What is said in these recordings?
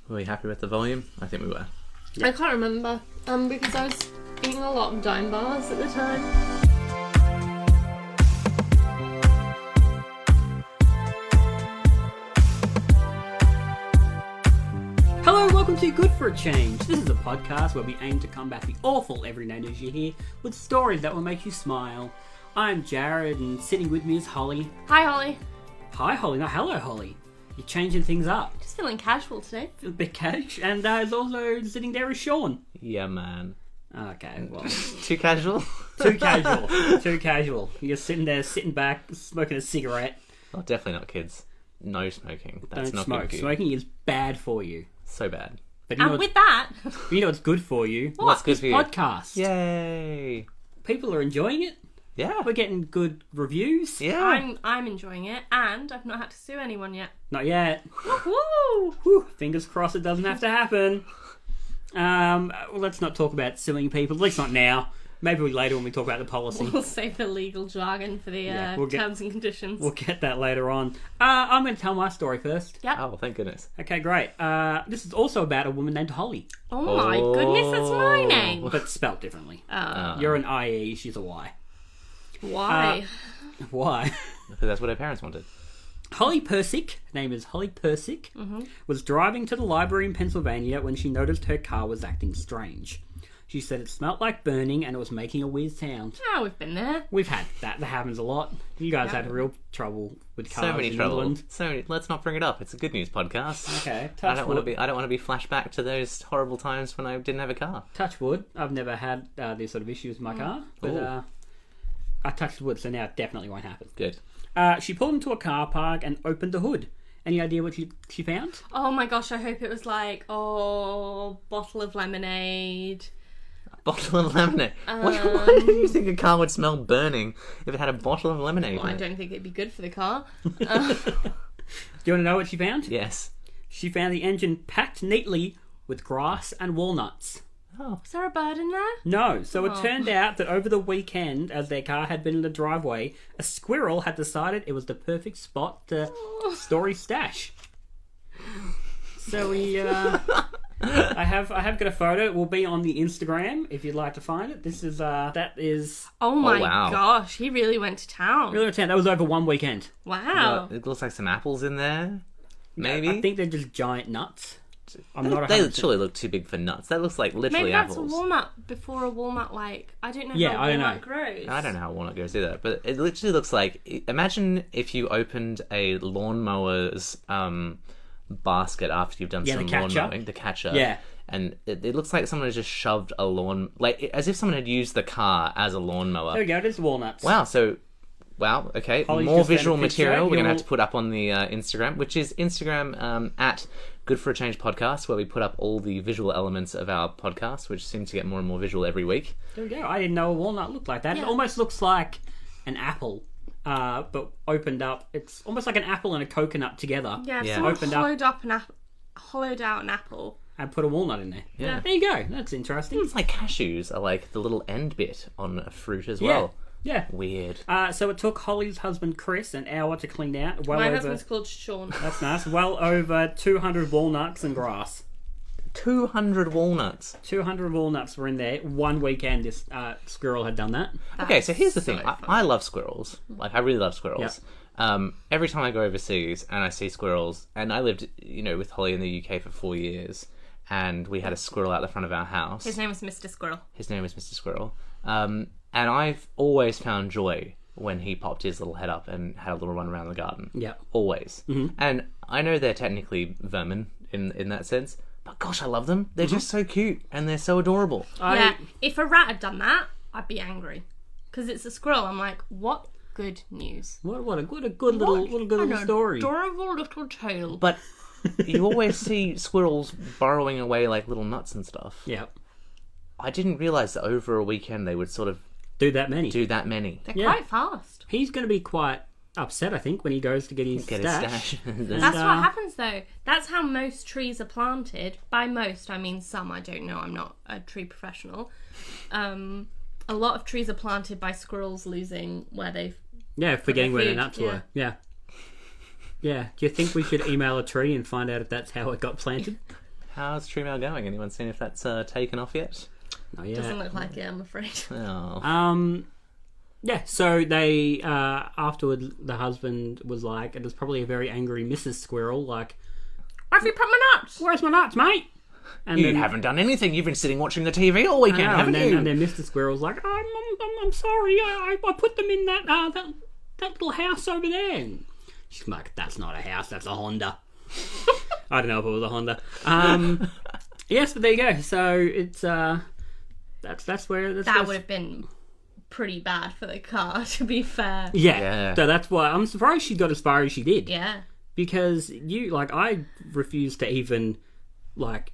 Were we happy with the volume? I think we were. Yeah. I can't remember because I was eating a lot of Dime bars at the time. Hello, welcome to Good for a Change. This is a podcast where we aim to combat the awful everyday news you hear with stories that will make you smile. I'm Jarrod, and sitting with me is Hollie. Hi, Hollie. Hi, Hollie. No, hello, Hollie. You're changing things up. Just feeling casual today. A bit cash. And is also sitting there is Sean. Yeah, man. Okay, well. Too casual? Too casual. Too casual. You're sitting there, sitting back, smoking a cigarette. Oh, definitely not kids. No smoking. That's Don't not smoke. good for you. Smoking is bad for you. So bad. But you know And with that... you know what's good for you? What's good for you? Podcast. Yay. People are enjoying it. Yeah. We're getting good reviews. Yeah. I'm enjoying it, and I've not had to sue anyone yet. Not yet. Woo! Whew, fingers crossed it doesn't have to happen. Well, let's not talk about suing people. At least not now. Maybe later when we talk about the policy. We'll save the legal jargon for the terms and conditions. We'll get that later on. I'm going to tell my story first. Yep. Oh, thank goodness. Okay, great. This is also about a woman named Hollie. Oh my goodness, that's my name. But spelt differently. Oh. You're an IE, she's a Y. Why? Why? Because that's what her parents wanted. Hollie Persick, her name is Hollie Persick, was driving to the library in Pennsylvania when she noticed her car was acting strange. She said it smelt like burning and it was making a weird sound. Oh, we've been there. We've had that. That happens a lot. You guys had real trouble with cars So many in trouble. England. So many. Let's not bring it up. It's a good news podcast. Okay, I touch don't want to wood. be. I don't want to be flashed back to those horrible times when I didn't have a car. Touch wood. I've never had these sort of issues with my car, but Ooh. I touched wood, so now it definitely won't happen. Good. She pulled into a car park and opened the hood. Any idea what she found? Oh my gosh, I hope it was like, bottle of lemonade. Bottle of lemonade. Why did you think a car would smell burning if it had a bottle of lemonade Well, I in it? don't think it'd be good for the car. Do you want to know what she found? Yes. She found the engine packed neatly with grass and walnuts. Oh. Is there a bird in there? No, so it turned out that over the weekend, as their car had been in the driveway, a squirrel had decided it was the perfect spot to store his stash. So we, I have got a photo. It will be on the Instagram if you'd like to find it. This is that is Oh my wow. gosh, he really went to town. really that was over one weekend. Wow. It looks like some apples in there. Maybe. I think they're just giant nuts. I'm not. They 100%. surely look too big for nuts. That looks like literally Maybe that's apples. a walnut before a walnut, like, I don't know Yeah, how I don't walnut know. grows. I don't know how walnut goes either, but it literally looks like. Imagine if you opened a lawnmower's basket after you've done Yeah, some the lawn catcher. mowing, the catcher. Yeah. And it looks like someone has just shoved a lawn, like as if someone had used the car as a lawnmower. There we go. There's walnuts. Wow, okay. Hollie's More just sent a visual picture. material we're going to have You'll- to put up on the Instagram, which is Instagram at Good for a Change podcast, where we put up all the visual elements of our podcast, which seem to get more and more visual every week. There we go. I didn't know a walnut looked like that. Yeah. It almost looks like an apple, but opened up. It's almost like an apple and a coconut together. Yeah, if Yeah. someone Opened up. hollowed out an apple. And put a walnut in there. Yeah. There you go. That's interesting. It's like cashews are like the little end bit on a fruit as Yeah. well. Yeah. Weird. So it took Hollie's husband Chris an hour to clean out. My husband's called Sean. That's nice. Well over 200 walnuts and grass. 200 walnuts. 200 walnuts were in there. One weekend, this squirrel had done that. Okay, so here's the thing. so I love squirrels. Like, I really love squirrels. Every time I go overseas and I see squirrels, and I lived, with Hollie in the UK for 4 years, and we had a squirrel out the front of our house. His name was Mr. Squirrel. His name is Mr. Squirrel. And I've always found joy when he popped his little head up and had a little run around the garden. Yeah. Always. And I know they're technically vermin in that sense, but gosh, I love them. They're just so cute and they're so adorable. Yeah, if a rat had done that, I'd be angry. Because it's a squirrel. I'm like, what good news. What a good little story. Adorable little tale. But you always see squirrels burrowing away like little nuts and stuff. Yeah. I didn't realise that over a weekend they would sort of Do that many. do that many. They're Yeah. quite fast. He's going to be quite upset, I think, when he goes to get his Get stash. his stash. That's what happens though. That's how most trees are planted. By most, I mean some. I don't know. I'm not a tree professional. A lot of trees are planted by squirrels losing where they've... Yeah, forgetting where their food, nuts yeah. were. Yeah. Yeah. Do you think we should email a tree and find out if that's how it got planted? How's Tree Mail going? Anyone seen if that's taken off yet? Not yet. Doesn't look like it, I'm afraid. Oh. Yeah, so they, afterward, the husband was like, it was probably a very angry Mrs. Squirrel, like, Where have you put my nuts? where's my nuts, mate? And You haven't done anything. You've been sitting watching the TV all weekend, haven't you? And then Mr. Squirrel's like, I'm sorry, I put them in that little house over there. And she's like, that's not a house, that's a Honda. I don't know if it was a Honda. Yes, but there you go. So it's that's where That would have been pretty bad for the car, to be fair. Yeah. So that's why I'm surprised she got as far as she did. Yeah. Because I refuse to even, like,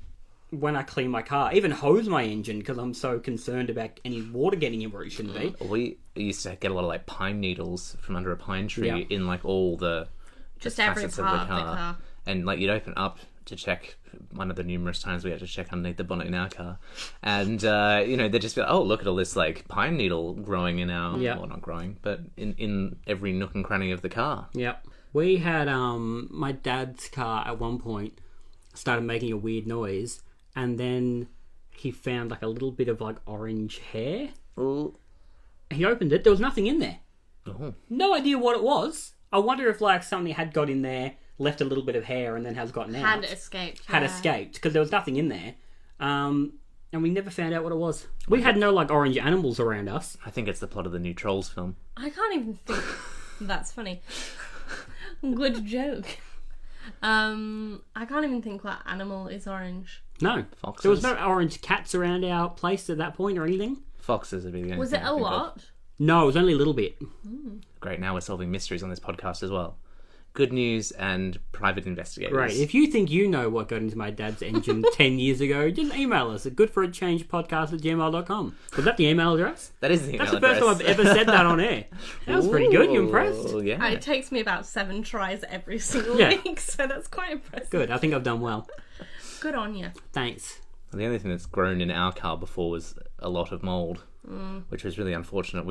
when I clean my car, even hose my engine because I'm so concerned about any water getting in where it shouldn't be. We used to get a lot of like pine needles from under a pine tree Yeah. in like all the Just every facets part of the car. And like you'd open up to check. One of the numerous times we had to check underneath the bonnet in our car, and they'd just be like, "Oh, look at all this like pine needle growing in our, well, not growing, but in every nook and cranny of the car." Yep. We had my dad's car at one point started making a weird noise, and then he found like a little bit of like orange hair. Ooh. He opened it. There was nothing in there. Oh. No idea what it was. I wonder if like something had got in there, left a little bit of hair, and then has gotten out. Had escaped. Had escaped because there was nothing in there. And we never found out what it was. We had no like orange animals around us. I think it's the plot of the new Trolls film. I can't even think. That's funny. Good joke. I can't even think what animal is orange. No. Foxes. There was no orange cats around our place at that point or anything. Foxes would be the only Was thing it I a think of. lot? No, it was only a little bit. Great, now we're solving mysteries on this podcast as well. Good news and private investigators. Right. If you think you know what got into my dad's engine 10 years ago, just email us at goodforachangepodcast@gmail.com. Was that the email address? That is the email That's the first time I've ever said that on air. That was pretty good. You impressed? Oh, yeah. It takes me about 7 tries every single Yeah. week, so that's quite impressive. Good. I think I've done well. Good on you. Thanks. The only thing that's grown in our car before was a lot of mould, which was really unfortunate.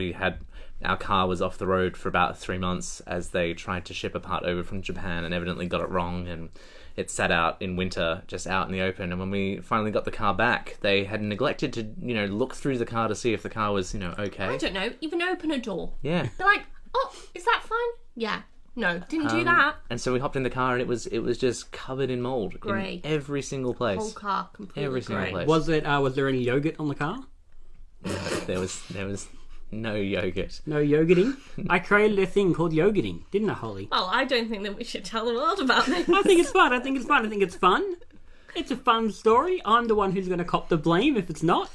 Our car was off the road for about 3 months as they tried to ship a part over from Japan and evidently got it wrong, and it sat out in winter, just out in the open. And when we finally got the car back, they had neglected to, look through the car to see if the car was, okay. I don't know, even open a door. Yeah. They're like, oh, is that fine? Yeah. No, didn't do that. And so we hopped in the car and it was just covered in mould Grey. in every single place. Whole car completely Every single grey. place. Was there any yogurt on the car? There was no yogurt. No yogurting? I created a thing called yogurting, didn't I, Holly? Well, I don't think that we should tell the world about this. I think it's fun. I think it's fun. It's a fun story. I'm the one who's going to cop the blame if it's not.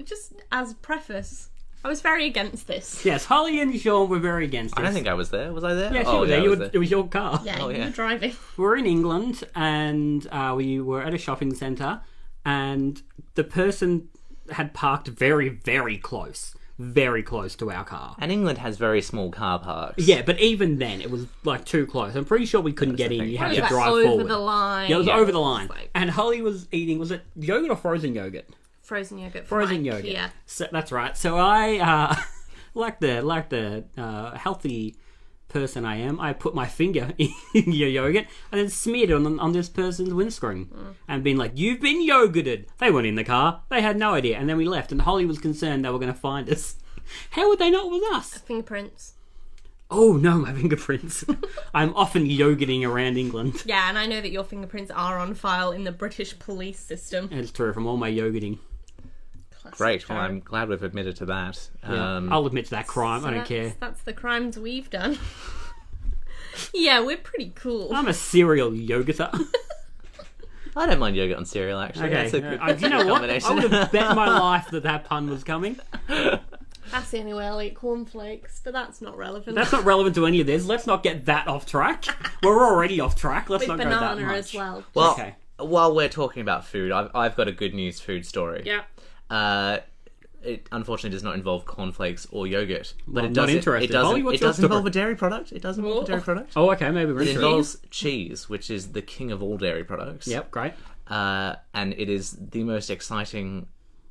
Just as preface, I was very against this. Yes, Hollie and Sean were very against it. I don't think I was there. Was I there? Yeah, she Oh, was there. I was there. It was your car. Yeah, Oh, you yeah. were driving. We're in England, and we were at a shopping centre, and the person had parked very, very close to our car. And England has very small car parks. Yeah, but even then, it was like too close. I'm pretty sure we couldn't get in. thing. You had It to was drive over forward. the line. Yeah, it was over the line. It's like And Holly was eating, was it yogurt or frozen yogurt? frozen yogurt. Frozen from yogurt. IKEA. So, that's right. So I, like the healthy person I am, I put my finger in your yogurt and then smeared it on this person's windscreen and been like, "You've been yogurted." They weren't in the car. They had no idea. And then we left, and Holly was concerned they were going to find us. How would they know it was us? Fingerprints. Oh no, my fingerprints. I'm often yogurting around England. Yeah, and I know that your fingerprints are on file in the British police system. It's true, from all my yogurting. Classic Great. Well, Jarrod. I'm glad we've admitted to that. Yeah. I'll admit to that crime. So I don't care. That's the crimes we've done. Yeah, we're pretty cool. I'm a serial yogurter. I don't mind yogurt on cereal, actually. Okay. That's a good, You know what? I combination. would have bet my life that pun was coming. That's the only way I'll eat cornflakes, but that's not relevant. That's not relevant to any of this. Let's not get that off track. We're already off track. Let's with not go that banana much. as well. Well, Okay. while we're talking about food, I've got a good news food story. Yeah. It unfortunately does not involve cornflakes or yogurt, but Well, it not does. interested. It does. Holly, what's It your does involve story? a dairy product. It does involve a dairy product. Oh, okay. Maybe we're It interested. involves cheese, which is the king of all dairy products. Yep. Great. And it is the most exciting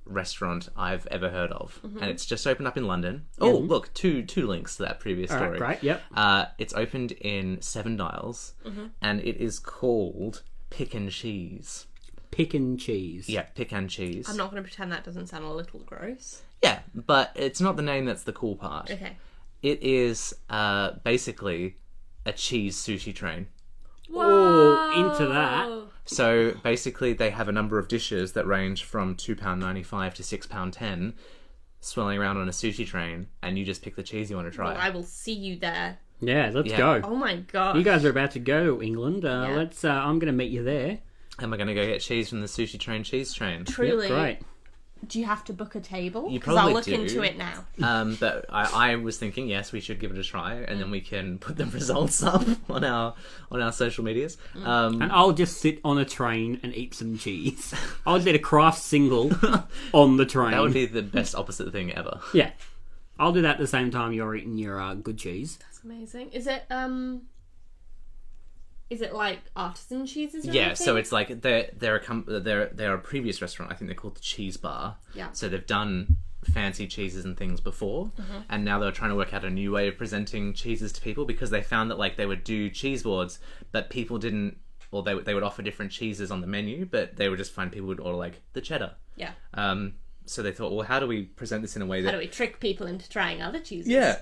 restaurant I've ever heard of, and it's just opened up in London. Oh, look, two links to that previous All story. right. Great. Yep. It's opened in Seven Dials, and it is called Pick and Cheese. Pick and cheese. Yeah, pick and cheese. I'm not going to pretend that doesn't sound a little gross. Yeah, but it's not the name that's the cool part. Okay. It is basically a cheese sushi train. Oh, into that. So basically, they have a number of dishes that range from £2.95 to £6.10, swirling around on a sushi train, and you just pick the cheese you want to try. Well, I will see you there. Yeah, let's Yeah. go. Oh my god. You guys are about to go to England. Let's. I'm going to meet you there. And we're going to go get cheese from the sushi train cheese train. Truly. Yep, great. Do you have to book a table? You Because I'll probably look do. into it now. But I was thinking, yes, we should give it a try, and then we can put the results up on our social medias. And I'll just sit on a train and eat some cheese. I'll get a craft single on the train. That would be the best opposite thing ever. Yeah. I'll do that at the same time you're eating your good cheese. That's amazing. Is it like artisan cheeses or Yeah, anything? so it's like they're a previous restaurant. I think they're called the Cheese Bar. Yeah. So they've done fancy cheeses and things before, and now they're trying to work out a new way of presenting cheeses to people, because they found that like they would do cheese boards, but people didn't, or they would offer different cheeses on the menu, but they would just find people would order like the cheddar. Yeah. So they thought, well, how do we present this in a way that How do we trick people into trying other cheeses? yeah.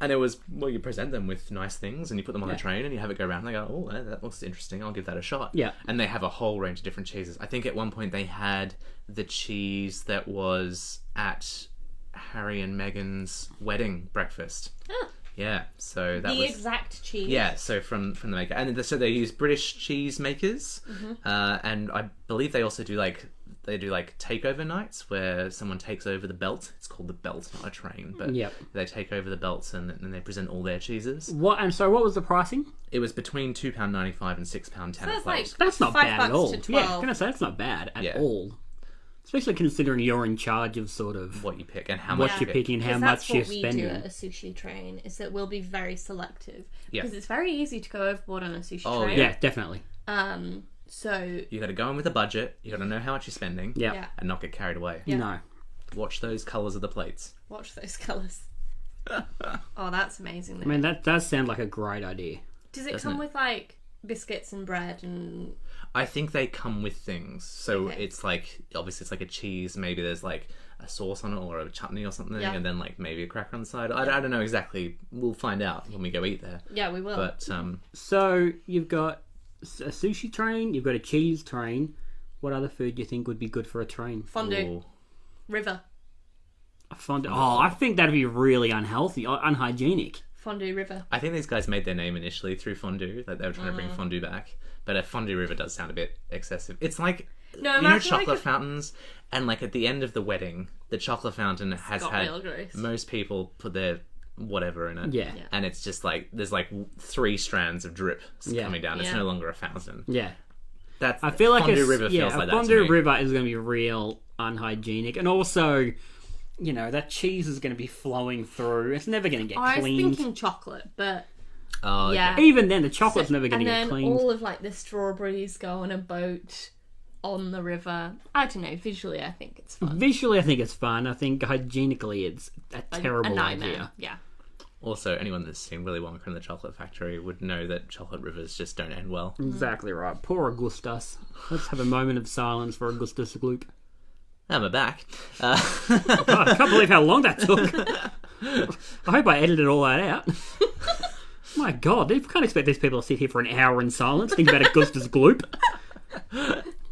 And it was, well, you present them with nice things and you put them on the train and you have it go around and they go, oh, that looks interesting, I'll give that a shot. Yeah. And they have a whole range of different cheeses. I think at one point they had the cheese that was at Harry and Meghan's wedding breakfast. Ah. Yeah, so that The was... exact cheese. Yeah, so from the maker. And so they use British cheese makers. And I believe they also do like takeover nights where someone takes over the belt. It's called the belt, not a train, but Yep. they take over the belts and then they present all their cheeses. What? And so what was the pricing? It was between £2.95 and £6.10 a That's plate. like That's not $5 bad at all. to Yeah, $12. I'm going to say that's not bad at Yeah. all. Especially considering you're in charge of sort of What you pick and how what much you're you pick. picking, how Because much that's you're what we do spending. at a sushi train, is that we'll be very selective. Yeah. Because it's very easy to go overboard on a sushi Oh, train. Yeah, definitely. So, You got to go in with a budget. You got to know how much you're spending. Yeah. yeah. And not get carried away. Yeah. No. Watch those colours of the plates. Watch those colours. Oh, that's amazing. I mean, that does sound like a great idea. Does it doesn't come it? with, like, biscuits and bread and... I think they come with things. So Okay. it's like, obviously it's like a cheese. Maybe there's like a sauce on it or a chutney or something. Yeah. And then like maybe a cracker on the side. I don't know exactly. We'll find out when we go eat there. Yeah, we will. But So you've got a sushi train, you've got a cheese train. What other food do you think would be good for a train? Fondue. ooh. River. A fondue. Oh, I think that'd be really unhealthy, unhygienic. Fondue river. I think these guys made their name initially through fondue. Like they were trying to bring fondue back. But a fondue river does sound a bit excessive. It's like, No, you know, imagine chocolate like fountains, and like at the end of the wedding, the chocolate fountain has got had real gross. most people put their whatever in it. Yeah. Yeah. And it's just like there's like 3 strands of drip Yeah. coming down. It's Yeah. no longer a fountain. Yeah. That's I feel like fondue a river feels like that to fondue me. river is going to be real unhygienic, and also, you know, that cheese is going to be flowing through. It's never going to get I was cleaned. thinking chocolate, but Oh, yeah. Even then, the chocolate's never going and to get then cleaned. all of like the strawberries go on a boat on the river. I don't know. Visually, I think it's fun. Visually, I think it's fun. I think hygienically, it's a terrible a nightmare. idea. Yeah. Also, anyone that's seen Willy Wonka and the Chocolate Factory would know that chocolate rivers just don't end well. Exactly right. Poor Augustus. Let's have a moment of silence for Augustus Gloop. And we're back. God, I can't believe how long that took. I hope I edited all that out. My God, you can't expect these people to sit here for an hour in silence thinking about Augustus Gloop.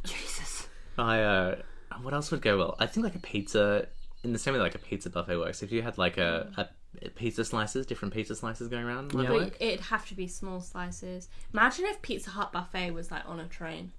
Jesus. What else would go well? I think like a pizza, in the same way like a pizza buffet works. If you had like a pizza slices, different pizza slices going around, might Yeah. work. But it'd have to be small slices. Imagine if Pizza Hut buffet was like on a train.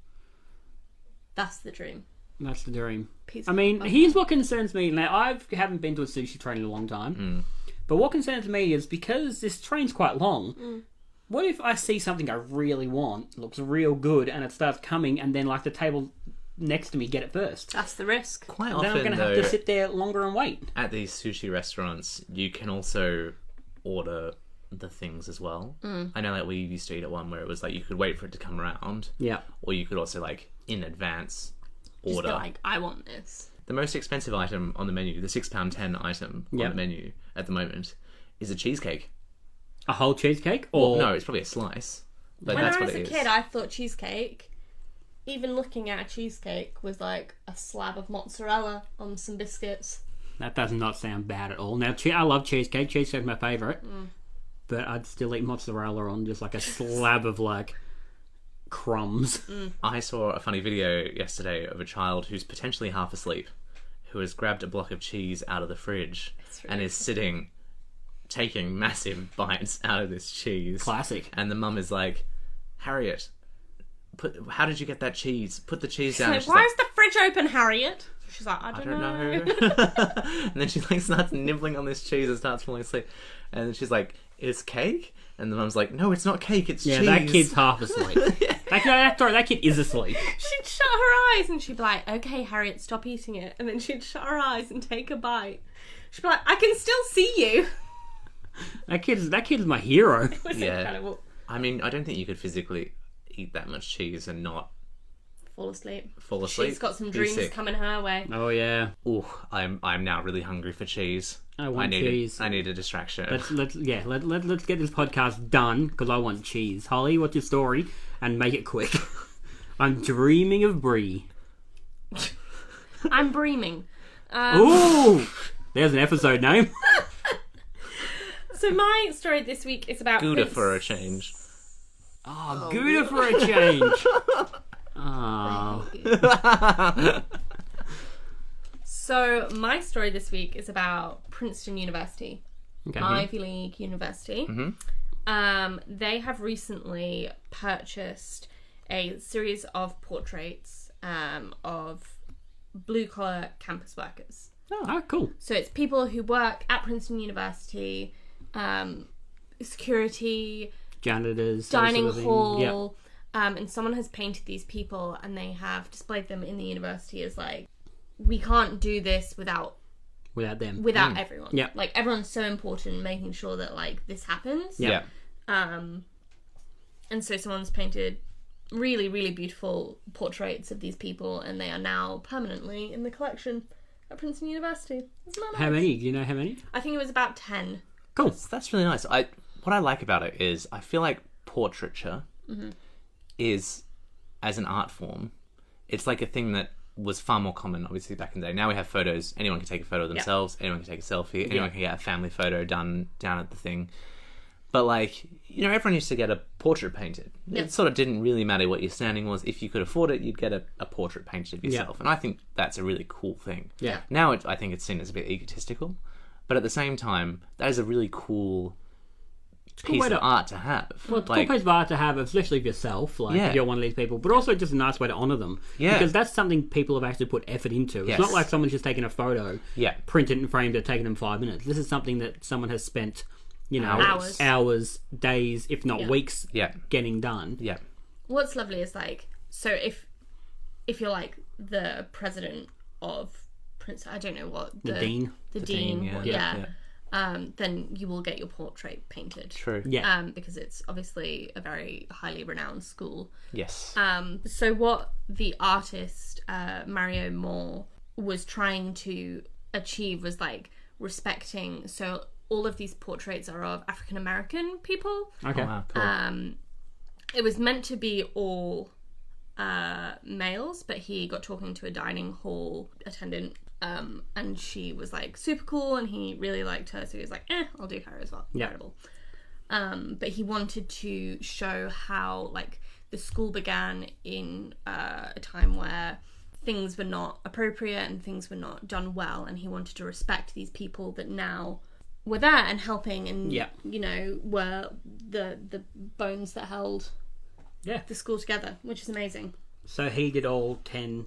That's the dream. That's the dream. Pizza I mean, Hut here's what concerns me. Now, I haven't been to a sushi train in a long time. But what concerns me is because this train's quite long, what if I see something I really want, looks real good, and it starts coming, and then like the table next to me get it first? That's the risk. Quite Then I'm often, going to though, have to sit there longer and wait. at these sushi restaurants, you can also order the things as well. I know like we used to eat at one where it was like you could wait for it to come around, Yeah. or you could also like in advance Just order. go like, I want this. The most expensive item on the menu, the £6.10 item Yeah. on the menu at the moment, is a cheesecake. A whole cheesecake? Or Or no, it's probably a slice. But When that's I what was it a is. kid, I thought cheesecake even looking at a cheesecake with like a slab of mozzarella on some biscuits. That does not sound bad at all. Now, I love cheesecake. Cheesecake's my favourite. But I'd still eat mozzarella on just like a slab of like crumbs. I saw a funny video yesterday of a child who's potentially half asleep, who has grabbed a block of cheese out of the fridge and is sitting, taking massive bites out of this cheese. Classic. And the mum is like, Harriet, how did you get that cheese? Put the cheese down. So why is the fridge open, Harriet? She's like, I don't know. And then she like starts nibbling on this cheese and starts falling asleep. And then she's like, "It's cake?" And the mum's like, "No, it's not cake. It's cheese." Yeah, that kid's half asleep. That kid is asleep. She'd shut her eyes and she'd be like, "Okay, Harriet, stop eating it." And then she'd shut her eyes and take a bite. She'd be like, "I can still see you." That kid's my hero. It was incredible. I mean, I don't think you could physically eat that much cheese and not Fall asleep. She's got some Be dreams sick. coming her way. Oh yeah. Ooh, I'm now really hungry for cheese. I want need cheese. I need a distraction. Let's get this podcast done because I want cheese. Hollie, what's your story? And make it quick. I'm dreaming of brie. I'm breaming. Ooh, there's an episode name. So my story this week is about Gouda for a change. Oh, Gouda for a change. Oh. So my story this week is about Princeton University, Okay. Ivy League University. They have recently purchased a series of portraits of blue-collar campus workers. Oh, cool. So it's people who work at Princeton University, security, Janitors, dining that sort of thing. hall, and someone has painted these people and they have displayed them in the university as like, we can't do this without them. everyone. Yeah. Like, everyone's so important, making sure that like this happens. Yeah. And so someone's painted really, really beautiful portraits of these people, and they are now permanently in the collection at Princeton University. Isn't that nice? How many? Do you know how many? I think it was about 10. Cool. That's really nice. What I like about it is I feel like portraiture is, as an art form, it's like a thing that was far more common, obviously, back in the day. Now we have photos. Anyone can take a photo of themselves. Anyone can take a selfie. Anyone can get a family photo done down at the thing. But, like, you know, everyone used to get a portrait painted. It sort of didn't really matter what your standing was. If you could afford it, you'd get a portrait painted of yourself. And I think that's a really cool thing. Yeah. Now I think it's seen as a bit egotistical. But at the same time, that is a really cool piece of art to have. Well, it's a cool piece of art to have, especially of yourself, like if you're one of these people, but also just a nice way to honour them. Yeah. Because that's something people have actually put effort into. It's not like someone's just taken a photo, printed and framed it, taken them 5 minutes. This is something that someone has spent, you know, hours, days, if not weeks, getting done. Yeah. What's lovely is like, so if you're like the president of Princeton, I don't know what the dean, then you will get your portrait painted. True. Yeah. Because it's obviously a very highly renowned school. Yes. So what the artist Mario Moore was trying to achieve was like respecting. So all of these portraits are of African American people. Okay. Oh, wow, cool. It was meant to be all males, but he got talking to a dining hall attendant. And she was like super cool, and he really liked her, so he was like, I'll do her as well. Incredible. But he wanted to show how like the school began in a time where things were not appropriate and things were not done well, and he wanted to respect these people that now were there and helping, and you know, were the bones that held the school together, which is amazing. So he did all 10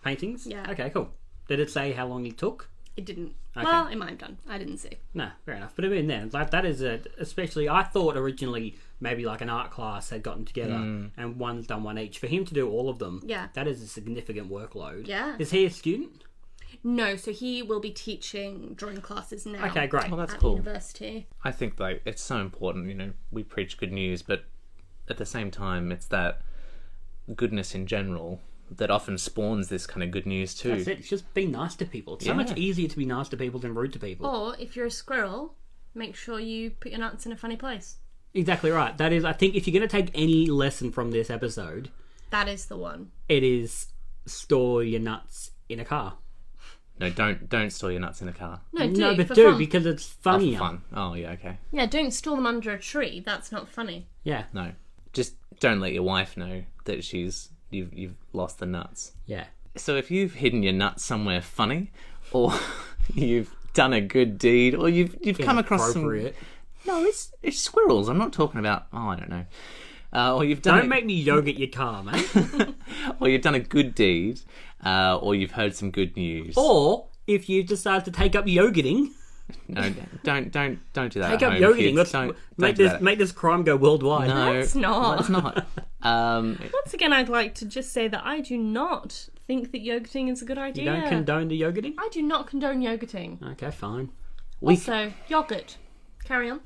paintings? Yeah. Okay, cool. Did it say how long he took? It didn't. Okay. Well, it might have done. I didn't see. No, fair enough. But I mean, like that is especially. I thought originally maybe like an art class had gotten together and one's done one each. For him to do all of them, that is a significant workload. Yeah. Is he a student? No, so he will be teaching drawing classes now. Okay, great. Well, that's at cool. University. I think like it's so important. You know, we preach good news, but at the same time, it's that goodness in general that often spawns this kind of good news too. That's it. It's just be nice to people. It's so much easier to be nice to people than rude to people. Or if you're a squirrel, make sure you put your nuts in a funny place. Exactly right. That is, I think, if you're going to take any lesson from this episode, That is the one. It is store your nuts in a car. No, don't store your nuts in a car. No, No, but for do fun. because it's Oh, funnier. for fun. Oh, yeah, okay. Yeah, don't store them under a tree. That's not funny. Yeah, No. Just don't let your wife know that you've lost the nuts. yeah. So if you've hidden your nuts somewhere funny, or you've done a good deed, or you've come across some... Inappropriate. No, it's squirrels. I'm not talking about... Oh, I don't know. Or you've done Don't make me yogurt your car, mate. or you've done a good deed, or you've heard some good news. Or if you decide to take up yogurting, No, don't do that. take at up home, yogurting. kids. Let's Don't make do this that. make this crime go worldwide. No, Let's not. Let's not. Once again, I'd like to just say that I do not think that yogurting is a good You idea. don't condone the yogurting? I do not condone yogurting. Okay, fine. Also, yogurt. Carry on.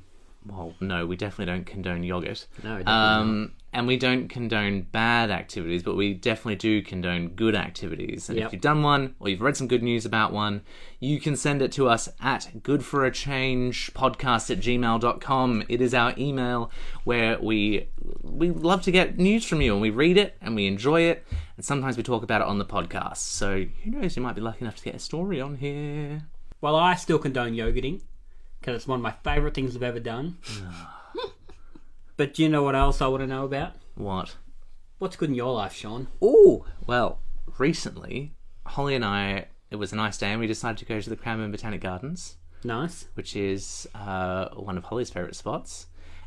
Well, no, we definitely don't condone yogurt. No, definitely And we don't condone bad activities, but we definitely do condone good activities. And Yep. if you've done one, or you've read some good news about one, you can send it to us at goodforachangepodcast@gmail.com. It is our email where we love to get news from you, and we read it, and we enjoy it, and sometimes we talk about it on the podcast. So who knows, you might be lucky enough to get a story on here. Well, I still condone yogurting because it's one of my favourite things I've ever done. But do you know what else I want to know about? What? What's good in your life, Sean? Oh, well, recently, Hollie and I, it was a nice day, and we decided to go to the Cranbourne Botanic Gardens, Nice. which is one of Hollie's favourite spots.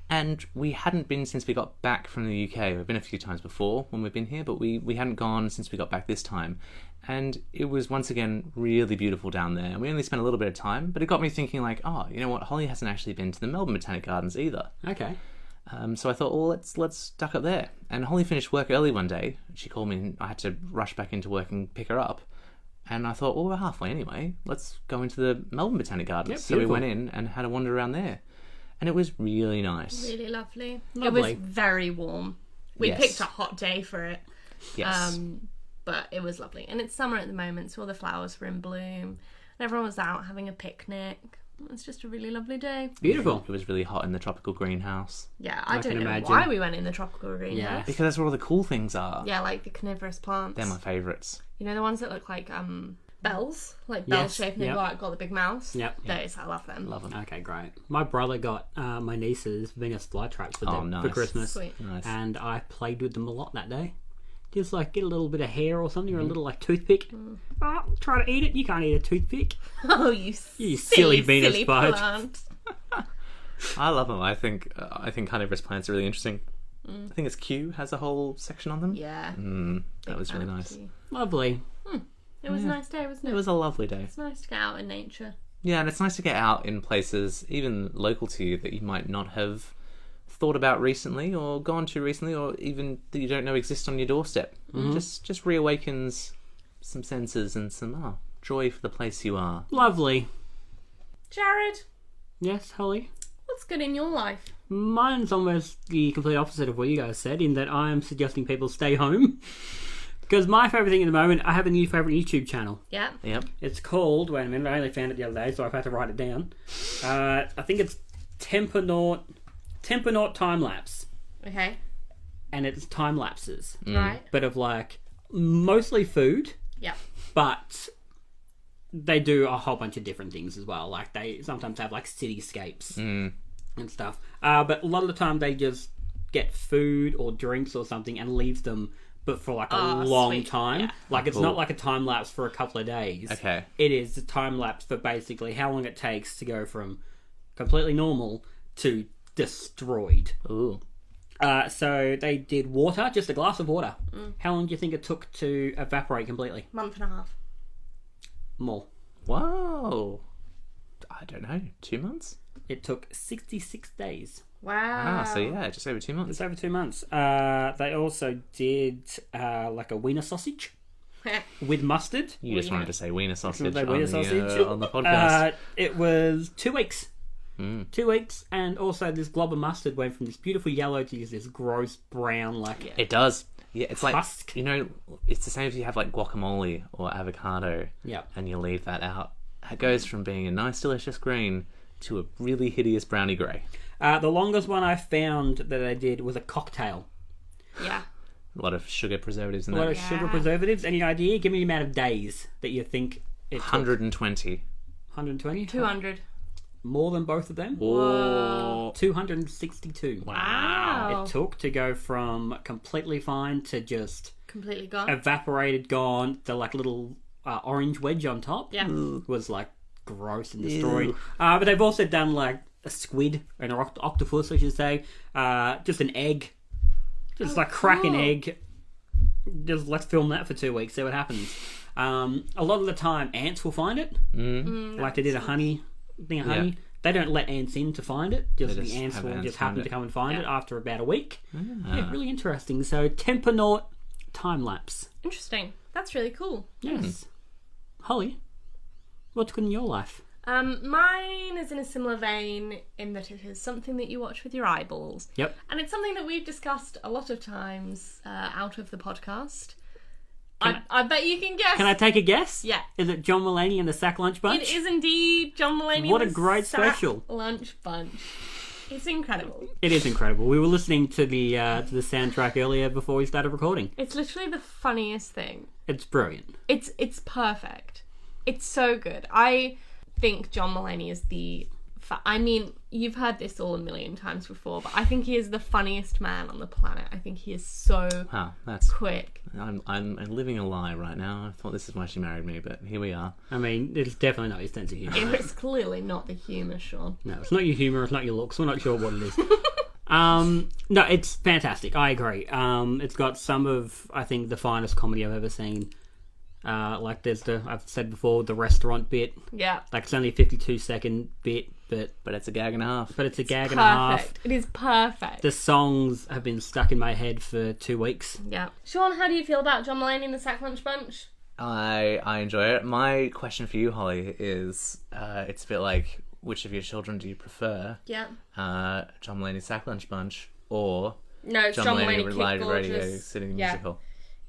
And we hadn't been since we got back from the UK. We've been a few times before when we've been here, but we hadn't gone since we got back this time. And it was once again really beautiful down there. And we only spent a little bit of time, but it got me thinking like, oh, you know what? Hollie hasn't actually been to the Melbourne Botanic Gardens either. Okay. So I thought, well, let's duck up there. And Hollie finished work early one day. She called me, and I had to rush back into work and pick her up. And I thought, well, we're halfway anyway. Let's go into the Melbourne Botanic Gardens. Yep, so we beautiful. went in and had a wander around there, and it was really nice. Really lovely. Lovely. It was very warm. We Yes. picked a hot day for it. Yes. But it was lovely. And it's summer at the moment, so all the flowers were in bloom. And everyone was out having a picnic. It was just a really lovely day. Beautiful. It was really hot in the tropical greenhouse Yeah, I don't can know imagine. why we went in the tropical greenhouse. Yeah. because that's where all the cool things are. Yeah, like the carnivorous plants. They're my favourites. You know the ones that look like bells? Like bell Yes, shaped and yep. they've got the big mouths? Yep. Those, I love them. Love them. Okay, great. My brother got my nieces Venus flytraps for, Oh, for nice. Christmas. Sweet. Nice. And I played with them a lot that day. Just like get a little bit of hair or something, or a little like toothpick. Oh, try to eat it. You can't eat a toothpick. Oh, you silly Venus silly bud. plant. I love them. I think carnivorous plants are really interesting. I think it's Q has a whole section on them. Yeah. That was really nice. Lovely. It was a nice day, wasn't it? It was a lovely day. It's nice to get out in nature. Yeah, and it's nice to get out in places, even local to you, that you might not have thought about recently or gone to recently, or even that you don't know exist on your doorstep. Just reawakens some senses and some joy for the place you are. Lovely. Jarrod, Yes, Hollie? what's good in your life? Mine's almost the complete opposite of what you guys said, in that I am suggesting people stay home. Because my favourite thing at the moment, I have a new favourite YouTube channel. Yeah. Yep. It's called, wait a minute, I only found it the other day, so I've had to write it down. I think it's Tempernaut Time Lapse. Okay. And it's time lapses. Right. But of like, mostly food, Yeah. but they do a whole bunch of different things as well. Like they sometimes have like cityscapes and stuff. But a lot of the time they just get food or drinks or something and leave them, but for like a long sweet. time. Yeah. Like it's Cool. not like a time lapse for a couple of days. Okay. It is a time lapse for basically how long it takes to go from completely normal to destroyed. Ooh. So they did water, just a glass of water. How long do you think it took to evaporate completely? Month and a half. More. Whoa. I don't know. 2 months? It took 66 days. Wow. So yeah, just over 2 months. It's over 2 months. They also did like a wiener sausage with mustard. You just wanted to say wiener sausage, They on, wiener the, sausage. on the podcast. It was 2 weeks. 2 weeks, and also this glob of mustard went from this beautiful yellow to this gross brown, like It does. Yeah, it's like, Husk. you know, it's the same if you have like guacamole or avocado yeah. and you leave that out. It goes from being a nice, delicious green to a really hideous browny grey. The longest one I found that I did was a cocktail. Yeah. A lot of sugar preservatives in A lot that. of sugar preservatives. Any idea? Give me the amount of days that you think it took. 120. 120? 200. More than both of them? Whoa. 262. Wow. It took to go from completely fine to just Completely gone. evaporated, gone. The like little orange wedge on top Yeah. was like gross and destroyed. But they've also done like a squid, an octopus, I should say. Just an egg. Just like crack an egg. Just let's film that for 2 weeks, see what happens. A lot of the time, ants will find it. Like they did a honey thing of honey. Yeah. They don't let ants in to find it. Just They the just ants have will ants just find happen it. to come and find it after about a week. Ah. Yeah, really interesting. So Tempernaut time lapse. Interesting. That's really cool. Yes. Holly, what's good in your life? Mine is in a similar vein in that it is something that you watch with your eyeballs. Yep. And it's something that we've discussed a lot of times out of the podcast. Can I bet you can guess. Can I take a guess? Yeah. Is it John Mulaney and the Sack Lunch Bunch? It is indeed John Mulaney. What and a the great Sack special. Lunch Bunch. It's incredible. It is incredible. We were listening to the soundtrack earlier before we started recording. It's literally the funniest thing. It's brilliant. It's perfect. It's so good. I think John Mulaney is I mean, you've heard this all a million times before, but I think he is the funniest man on the planet. I think he is so Wow, that's... quick. I'm living a lie right now. I thought this is why she married me, but here we are. I mean, it's definitely not his sense of humour. It's clearly not the humour, Sean. No, it's not your humour, it's not your looks. We're not sure what it is. No, it's fantastic. I agree. It's got some of, I think, the finest comedy I've ever seen. Like there's I've said before, the restaurant bit. Yeah. Like it's only a 52-second bit, But it's a gag and a half. but it's a gag and a half. Perfect. It is perfect. The songs have been stuck in my head for 2 weeks. Yeah. Sean, how do you feel about John Mulaney and the Sack Lunch Bunch? I enjoy it. My question for you, Holly, is it's a bit like, which of your children do you prefer? Yeah. John Mulaney's Sack Lunch Bunch or No, it's John Mulaney Kid Live Radio Gorgeous. City Yeah. Musical?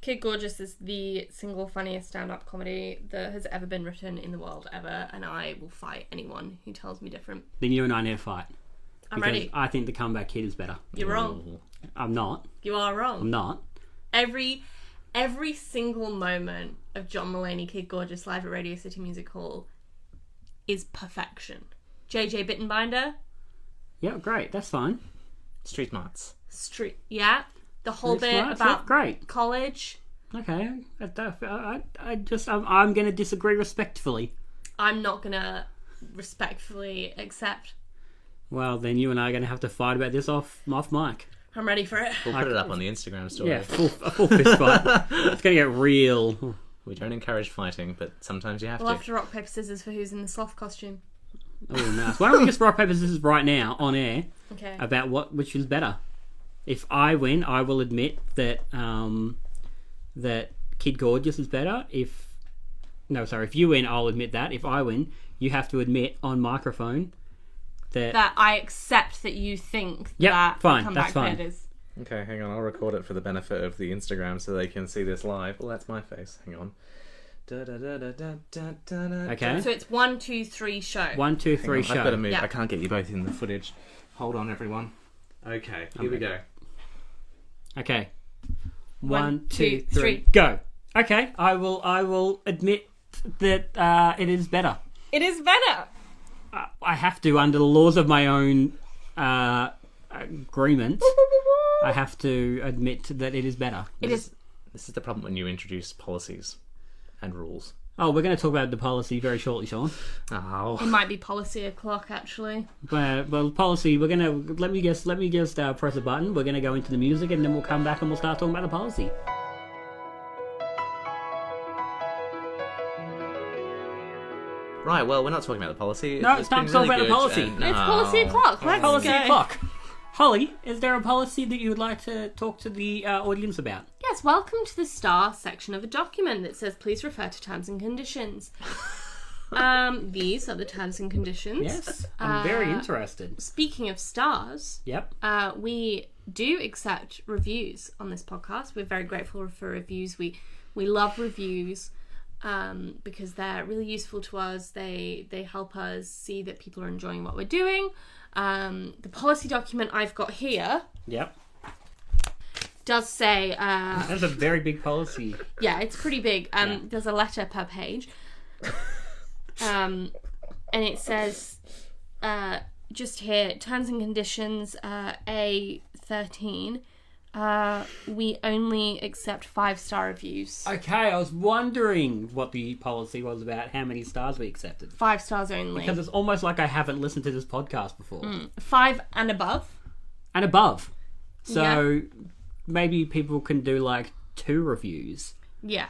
Kid Gorgeous is the single funniest stand-up comedy that has ever been written in the world ever, and I will fight anyone who tells me different. Then you and I need to fight. I'm Because ready. I think the Comeback Kid is better. You're wrong. I'm not. You are wrong. I'm not. Every single moment of John Mulaney Kid Gorgeous live at Radio City Music Hall is perfection. JJ Bittenbinder, Yeah, great. That's fine. Street Smarts. yeah. The whole Street bit Smarts, about yeah, great. college. Okay. I'm going to disagree respectfully. I'm not gonna respectfully accept. Well, then you and I are going to have to fight about this off mic. I'm ready for it. We'll put it up on the Instagram story. Yeah, a full fist fight. It's going to get real. We don't encourage fighting, but sometimes you have We'll to. have to rock, paper, scissors for who's in the sloth costume. Oh, nice. Why don't we just rock, paper, scissors right now on air Okay. about which is better? If I win, I will admit that that Kid Gorgeous is better. If you win, I'll admit that. If I win, you have to admit on microphone that I accept that you think Yep, that fine, Comeback that's fine. Kid is. Okay, hang on. I'll record it for the benefit of the Instagram so they can see this live. Well, that's my face. Hang on. Okay. So it's 1, 2, 3 show. 1, 2, 3 I've got to show. move. Yeah. I can't get you both in the footage. Hold on, everyone. Okay, here we go. Okay. 1, 1, 2, 2, 3, 3. go. Okay, I will admit that it is better. It is better. I have to, under the laws of my own agreement, I have to admit that it is better. This is the problem when you introduce policies and rules. Oh, we're going to talk about the policy very shortly, Sean. It Oh, might be policy o'clock, actually. Well, policy. We're going to let me just press a button. We're going to go into the music, and then we'll come back and we'll start talking about the policy. right. Well, we're not talking about the policy. No, it's time to talk about the policy. It's policy o'clock. Let's Policy go. clock. Holly, is there a policy that you would like to talk to the audience about? Yes, welcome to the star section of a document that says please refer to terms and conditions. These are the terms and conditions. Yes, I'm very interested. Speaking of stars, Yep. we do accept reviews on this podcast. We're very grateful for reviews. We love reviews because they're really useful to us. They help us see that people are enjoying what we're doing. The policy document I've got here Yep. does say... That's a very big policy. Yeah, it's pretty big. There's a letter per page. And it says, just here, terms and conditions, A13, we only accept 5-star reviews. Okay, I was wondering what the policy was about, how many stars we accepted. 5 stars only. Because it's almost like I haven't listened to this podcast before. 5 and above. And above. So maybe people can do like 2 reviews. Yeah.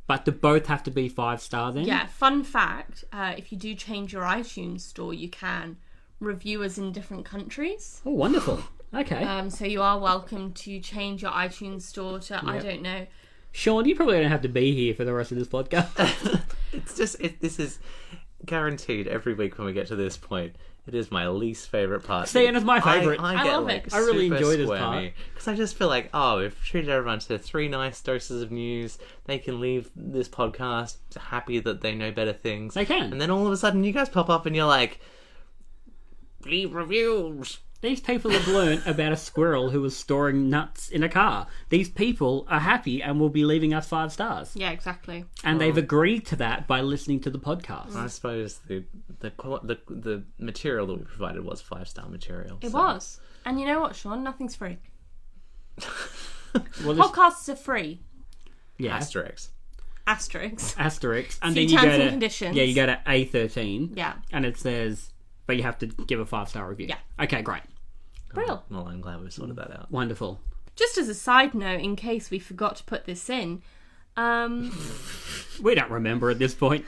But do both have to be 5 stars then? Yeah, fun fact, if you do change your iTunes store, you can review us in different countries. Oh, wonderful. Okay. So you are welcome to change your iTunes store to, I don't know. Sean, you probably don't have to be here for the rest of this podcast. This is guaranteed every week when we get to this point. It is my least favourite part. See, and it's my favourite. I get, love like, it. I really enjoy this part. because I just feel like, we've treated everyone to 3 nice doses of news. They can leave this podcast happy that they know better things. They can. And then all of a sudden you guys pop up and you're like, leave reviews. These people have learnt about a squirrel who was storing nuts in a car. These people are happy and will be leaving us 5 stars. Yeah, exactly. And they've agreed to that by listening to the podcast. I suppose the material that we provided was 5-star material. It was. And you know what, Sean? Nothing's free. Well, this, Podcasts are free. yeah, Asterix. Asterisk. and See then you terms go and to conditions. yeah, you go to A13. Yeah. And it says, but you have to give a 5-star review. Yeah. Okay, great, Brill. Well, I'm glad we sorted that out. wonderful. Just as a side note, in case we forgot to put this in, We don't remember at this point.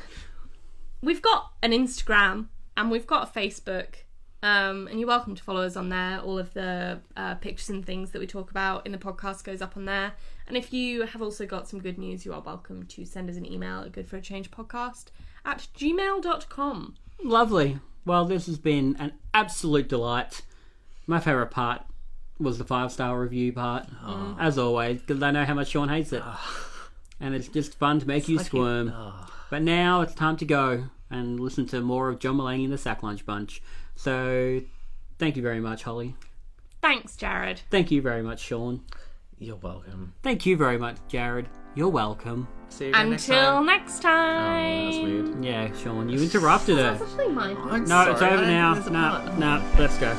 we've got an Instagram and we've got a Facebook. And you're welcome to follow us on there. All of the pictures and things that we talk about in the podcast goes up on there. And if you have also got some good news, you are welcome to send us an email at goodforachangepodcast@gmail.com. Lovely. Well, this has been an absolute delight. My favourite part was the 5-star review part, as always, because I know how much Sean hates it. And it's just fun to make you squirm. But now it's time to go and listen to more of John Mulaney and the Sack Lunch Bunch. So, thank you very much, Hollie. Thanks, Jarrod. Thank you very much, Sean. You're welcome. Thank you very much, Jarrod. You're welcome. See you again Until next time. next time. Oh, that's weird. Yeah, Sean, you interrupted her. That's actually my I'm No, it's sorry, over now. there's a part. No, let's go.